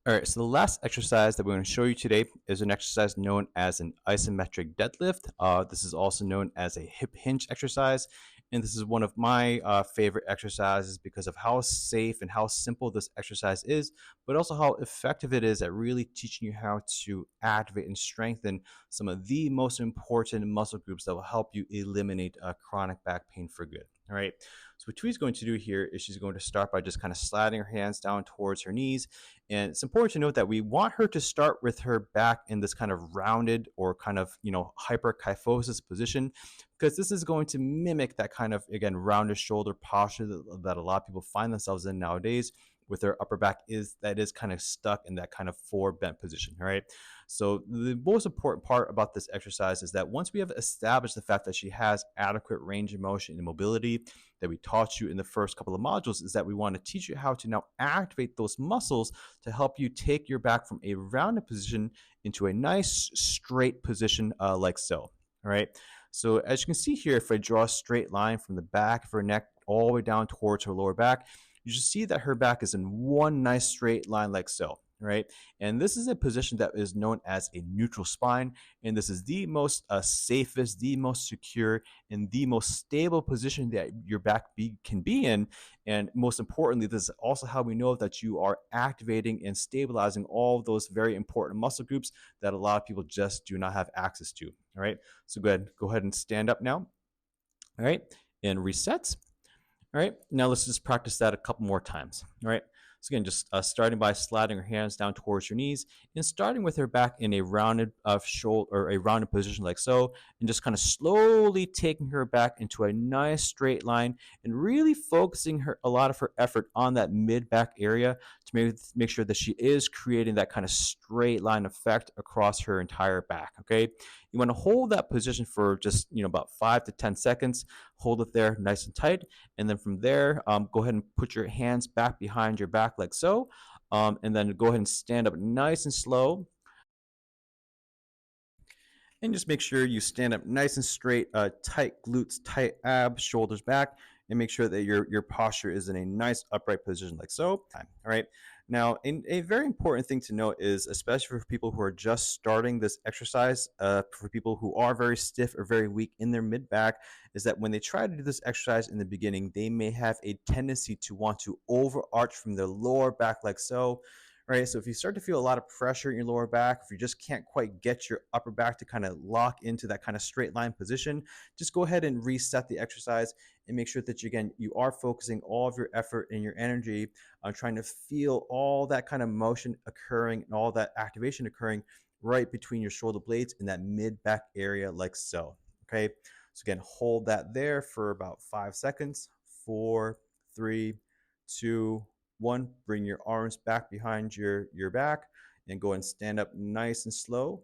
All right, so the last exercise that we're going to show you today is an exercise known as an isometric deadlift. This is also known as a hip hinge exercise. And this is one of my favorite exercises because of how safe and how simple this exercise is, but also how effective it is at really teaching you how to activate and strengthen some of the most important muscle groups that will help you eliminate chronic back pain for good. All right. So, what Twee's going to do here is she's going to start by just kind of sliding her hands down towards her knees, and it's important to note that we want her to start with her back in this kind of rounded or kind of, hyperkyphosis position, because this is going to mimic that kind of, again, rounded shoulder posture that a lot of people find themselves in nowadays with their upper back is kind of stuck in that kind of forward bent position. All right. So the most important part about this exercise is that once we have established the fact that she has adequate range of motion and mobility that we taught you in the first couple of modules, is that we want to teach you how to now activate those muscles to help you take your back from a rounded position into a nice straight position like so. All right. So as you can see here, if I draw a straight line from the back of her neck all the way down towards her lower back, you should see that her back is in one nice straight line like so. Right. And this is a position that is known as a neutral spine. And this is the most safest, the most secure, and the most stable position that your can be in. And most importantly, this is also how we know that you are activating and stabilizing all of those very important muscle groups that a lot of people just do not have access to. All right. So go ahead and stand up now. All right. And reset. All right, now let's just practice that a couple more times. All right, so again, just starting by sliding her hands down towards your knees and starting with her back in a rounded shoulder or a rounded position like so, and just kind of slowly taking her back into a nice straight line and really focusing a lot of her effort on that mid back area to make sure that she is creating that kind of straight line effect across her entire back. Okay, you want to hold that position for just about 5 to 10 seconds. Hold it there nice and tight, and then from there, go ahead and put your hands back behind your back like so. And then go ahead and stand up nice and slow. And just make sure you stand up nice and straight, tight glutes, tight abs, shoulders back, and make sure that your posture is in a nice upright position like so. All right. Now, a very important thing to note is, especially for people who are just starting this exercise, for people who are very stiff or very weak in their mid back, is that when they try to do this exercise in the beginning, they may have a tendency to want to overarch from their lower back like so. Right. So if you start to feel a lot of pressure in your lower back, if you just can't quite get your upper back to kind of lock into that kind of straight line position, just go ahead and reset the exercise and make sure that you are focusing all of your effort and your energy on trying to feel all that kind of motion occurring and all that activation occurring right between your shoulder blades in that mid back area like so. Okay. So again, hold that there for about 5 seconds. 4, 3, 2, 1. Bring your arms back behind your back and go and stand up nice and slow,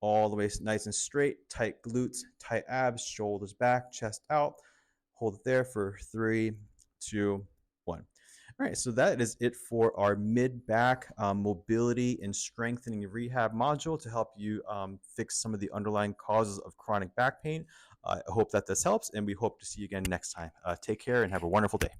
all the way nice and straight. Tight glutes, tight abs, shoulders back, chest out. Hold it there for 3, 2, 1. All right, so that is it for our mid back mobility and strengthening rehab module to help you fix some of the underlying causes of chronic back pain. I hope that this helps, and we hope to see you again next time. Take care and have a wonderful day.